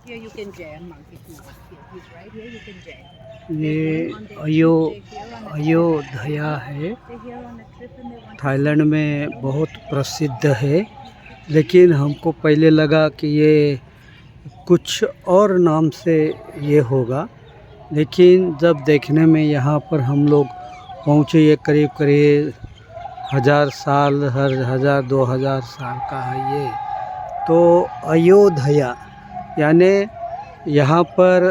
Here you can jam monkey too. Here, he's right here. You can jam. ये अयोध्या है, They're here on a trip and they want. Thailand में बहुत प्रसिद्ध है। लेकिन हमको पहले लगा कि ये कुछ और नाम से ये होगा, लेकिन जब देखने में यहाँ पर हम लोग पहुँचे, ये करीब करीब 1000 साल, 2000 साल का है ये। तो अयोध्या यानी यहाँ पर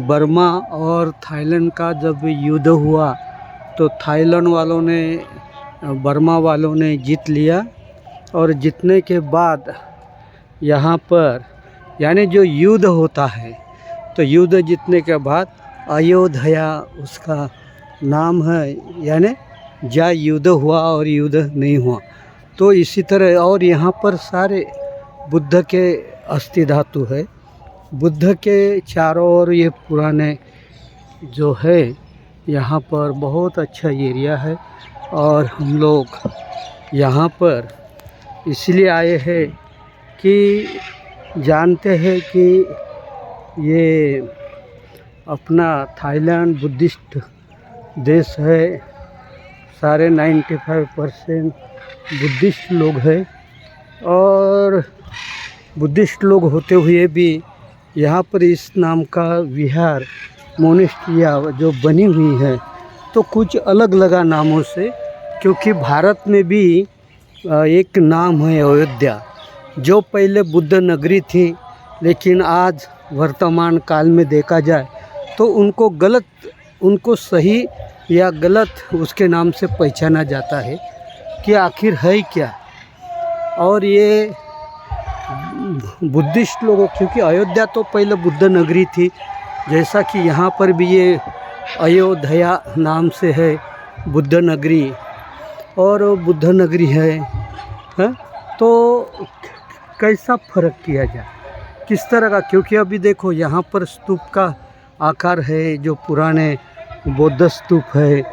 बर्मा और थाईलैंड का जब युद्ध हुआ तो थाईलैंड वालों ने बर्मा वालों ने जीत लिया, और जीतने के बाद यहाँ पर यानी जो युद्ध होता है, तो युद्ध जीतने के बाद अयोध्या उसका नाम है, यानी जहाँ युद्ध हुआ और युद्ध नहीं हुआ। तो इसी तरह और यहाँ पर सारे बुद्ध के अस्थि धातु है। बुद्ध के चारों ओर ये पुराने जो है यहाँ पर बहुत अच्छा एरिया है, और हम लोग यहाँ पर इसलिए आए हैं कि जानते हैं कि ये अपना थाईलैंड बुद्धिस्ट देश है, सारे 95% बुद्धिस्ट लोग हैं, और बुद्धिस्ट लोग होते हुए भी यहाँ पर इस नाम का विहार मोनेस्ट्रिया जो बनी हुई है, तो कुछ अलग लगा नामों से, क्योंकि भारत में भी एक नाम है अयोध्या, जो पहले बुद्ध नगरी थी, लेकिन आज वर्तमान काल में देखा जाए तो उनको सही या गलत उसके नाम से पहचाना जाता है कि आखिर है क्या। और ये बुद्धिस्ट लोगों, क्योंकि अयोध्या तो पहले बुद्ध नगरी थी, जैसा कि यहाँ पर भी ये अयोध्या नाम से है बुद्ध नगरी, और बुद्ध नगरी है, तो कैसा फ़र्क किया जाए, किस तरह का, क्योंकि अभी देखो यहाँ पर स्तूप का आकार है जो पुराने बौद्ध स्तूप है,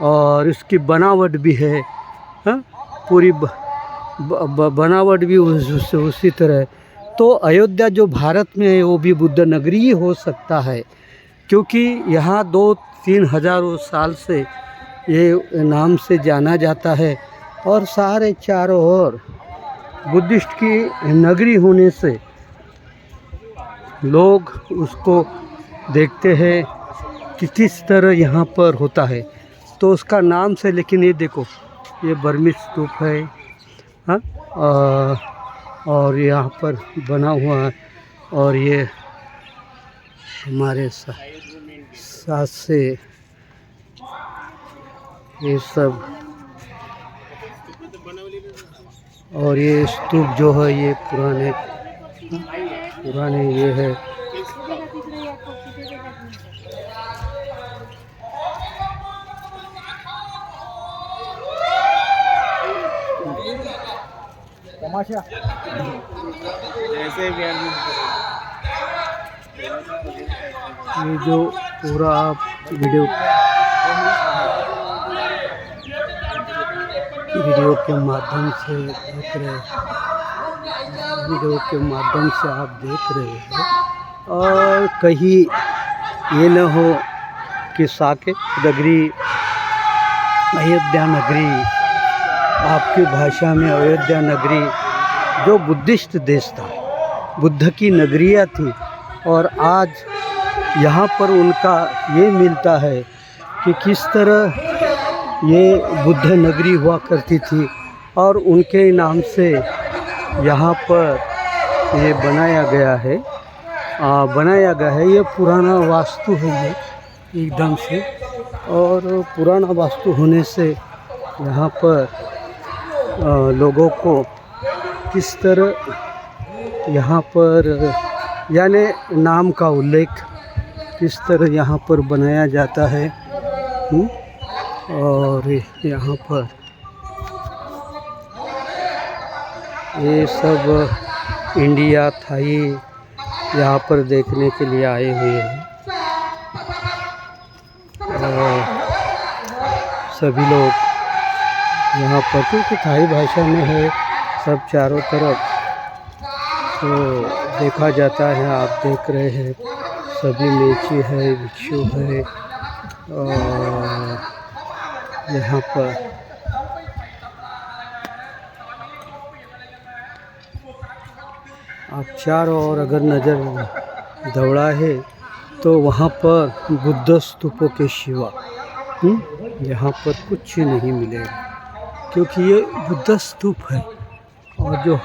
और इसकी बनावट भी है, पूरी बनावट भी उसी तरह। तो अयोध्या जो भारत में है वो भी बुद्ध नगरी ही हो सकता है, क्योंकि यहाँ 2-3 हज़ारों साल से ये नाम से जाना जाता है, और सारे चारों ओर बुद्धिस्ट की नगरी होने से लोग उसको देखते हैं कि किस तरह यहाँ पर होता है, तो उसका नाम से। लेकिन ये देखो, ये बर्मिश स्तूप है, हाँ, और यहाँ पर बना हुआ है, और ये हमारे साथ से ये सब, और ये स्तूप जो है ये पुराने ये है। ये जो पूरा आप वीडियो के माध्यम से देख रहे हैं, आप देख रहे हैं, और कहीं ये न हो कि साकेत नगरी, अयोध्या नगरी, आपकी भाषा में अयोध्या नगरी जो बुद्धिस्ट देश था, बुद्ध की नगरियाँ थी, और आज यहाँ पर उनका ये मिलता है कि किस तरह ये बुद्ध नगरी हुआ करती थी, और उनके नाम से यहाँ पर ये बनाया गया है। ये पुराना वास्तु है ये एकदम से, और पुराना वास्तु होने से यहाँ पर लोगों को किस तरह यहाँ पर यानी नाम का उल्लेख किस तरह यहाँ पर बनाया जाता है, और यहाँ पर ये सब इंडिया थाई यहाँ पर देखने के लिए आए हुए हैं, और सभी लोग यहाँ पर, क्योंकि थाई भाषा में है सब चारों तरफ, तो देखा जाता है। आप देख रहे हैं सभी लीची है, भिक्षु है और यहाँ पर आप चारों ओर अगर नज़र दौड़ा है तो वहाँ पर बुद्ध स्तूपों के सिवा यहाँ पर कुछ नहीं मिलेगा, क्योंकि ये बुद्ध स्तूप है। और जो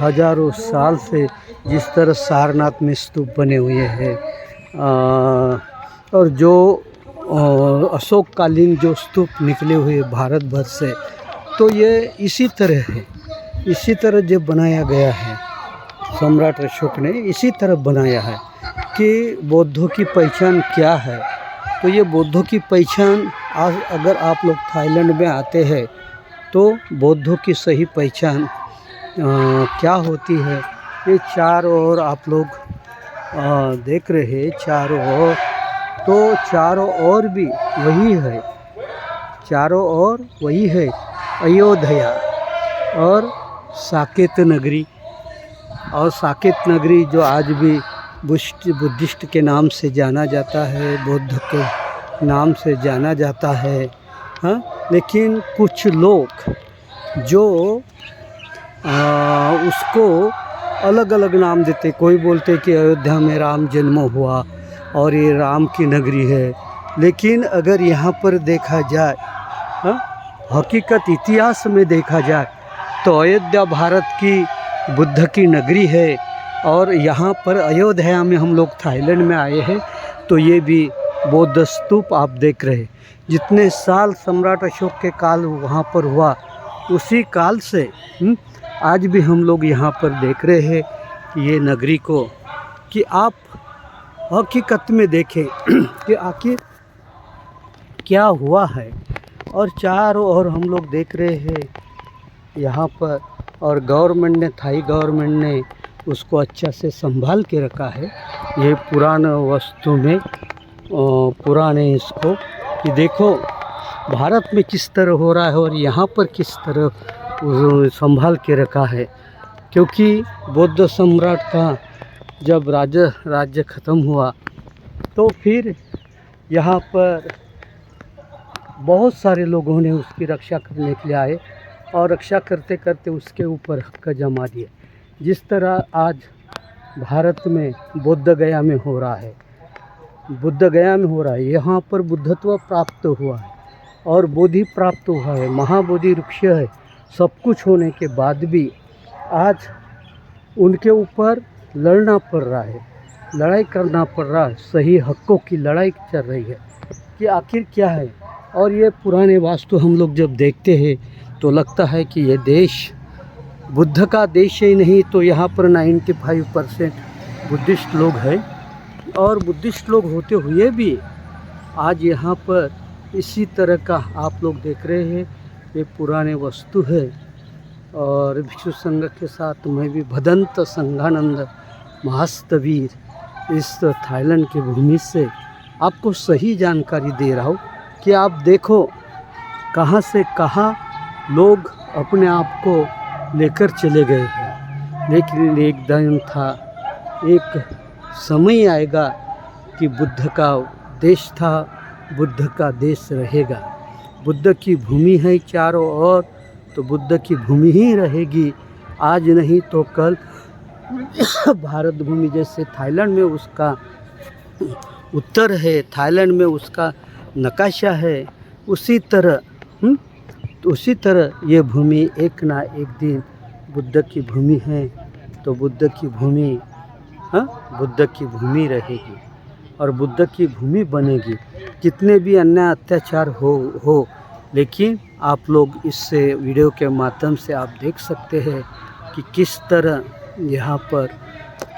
हजारों साल से जिस तरह सारनाथ में स्तूप बने हुए हैं और जो अशोक कालीन जो स्तूप निकले हुए भारत भर से, तो ये इसी तरह है, इसी तरह जो बनाया गया है सम्राट अशोक ने इसी तरह बनाया है कि बौद्धों की पहचान क्या है। तो ये बौद्धों की पहचान आज अगर आप लोग थाईलैंड में आते हैं तो बौद्धों की सही पहचान क्या होती है, ये चारों ओर आप लोग देख रहे हैं चारों ओर, तो चारों ओर भी वही है, चारों ओर वही है अयोध्या और साकेत नगरी। और साकेत नगरी जो आज भी बुद्धिस्ट के नाम से जाना जाता है, बौद्ध के नाम से जाना जाता है। हाँ, लेकिन कुछ लोग जो उसको अलग अलग नाम देते, कोई बोलते कि अयोध्या में राम जन्म हुआ और ये राम की नगरी है। लेकिन अगर यहाँ पर देखा जाए, हकीकत इतिहास में देखा जाए तो अयोध्या भारत की बुद्ध की नगरी है। और यहाँ पर अयोध्या में हम लोग थाईलैंड में आए हैं तो ये भी बौद्ध स्तूप आप देख रहे हैं। जितने साल सम्राट अशोक के काल वहाँ पर हुआ, उसी काल से आज भी हम लोग यहाँ पर देख रहे हैं कि ये नगरी को, कि आप हकीकत में देखें कि आखिर क्या हुआ है। और चारों ओर हम लोग देख रहे हैं यहाँ पर, और गवर्नमेंट ने, थाई गवर्नमेंट ने उसको अच्छा से संभाल के रखा है। ये पुराना वस्तु में पुराने इसको कि देखो भारत में किस तरह हो रहा है और यहाँ पर किस तरह संभाल के रखा है। क्योंकि बौद्ध सम्राट का जब राज्य ख़त्म हुआ तो फिर यहाँ पर बहुत सारे लोगों ने उसकी रक्षा करने के लिए आए और रक्षा करते करते उसके ऊपर हक्क जमा दिए। जिस तरह आज भारत में बोध गया में हो रहा है, बुद्ध गया में हो रहा है, यहाँ पर बुद्धत्व प्राप्त हुआ है और बोधि प्राप्त हुआ है, महाबोधि वृक्ष है। सब कुछ होने के बाद भी आज उनके ऊपर लड़ना पड़ रहा है, लड़ाई करना पड़ रहा है, सही हकों की लड़ाई चल रही है कि आखिर क्या है। और ये पुराने वास्तु हम लोग जब देखते हैं तो लगता है कि ये देश बुद्ध का देश ही नहीं, तो यहाँ पर 95% बुद्धिस्ट लोग हैं। और बुद्धिस्ट लोग होते हुए भी आज यहाँ पर इसी तरह का आप लोग देख रहे हैं, ये पुराने वस्तु है। और भिक्षु संघ के साथ मैं भी भदंत संघानंद महास्तवीर इस थाईलैंड की भूमि से आपको सही जानकारी दे रहा हूँ कि आप देखो कहाँ से कहाँ लोग अपने आप को लेकर चले गए हैं। लेकिन एक दिन था, एक समय आएगा कि बुद्ध का देश था, बुद्ध का देश रहेगा। बुद्ध की भूमि है चारों ओर, तो बुद्ध की भूमि ही रहेगी। आज नहीं तो कल भारत भूमि जैसे थाईलैंड में उसका उत्तर है, थाईलैंड में उसका नक्शा है, उसी तरह ये भूमि एक ना एक दिन बुद्ध की भूमि है। तो बुद्ध की भूमि बुद्ध की भूमि रहेगी और बुद्ध की भूमि बनेगी। कितने भी अन्याय अत्याचार हो लेकिन आप लोग इससे वीडियो के माध्यम से आप देख सकते हैं कि किस तरह यहाँ पर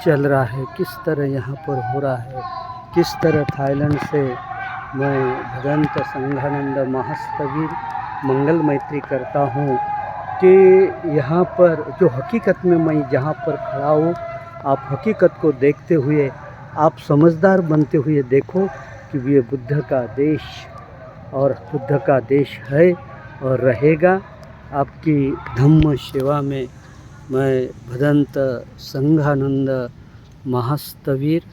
चल रहा है, किस तरह यहाँ पर हो रहा है, किस तरह थाईलैंड से मैं भदंत संघानंद महास्तवीर मंगल मैत्री करता हूँ कि यहाँ पर जो हकीकत में मैं जहाँ पर खड़ा हूँ, आप हकीकत को देखते हुए आप समझदार बनते हुए देखो कि ये बुद्ध का देश और बुद्ध का देश है और रहेगा। आपकी धम्म सेवा में मैं भदंत संघानंद महास्तवीर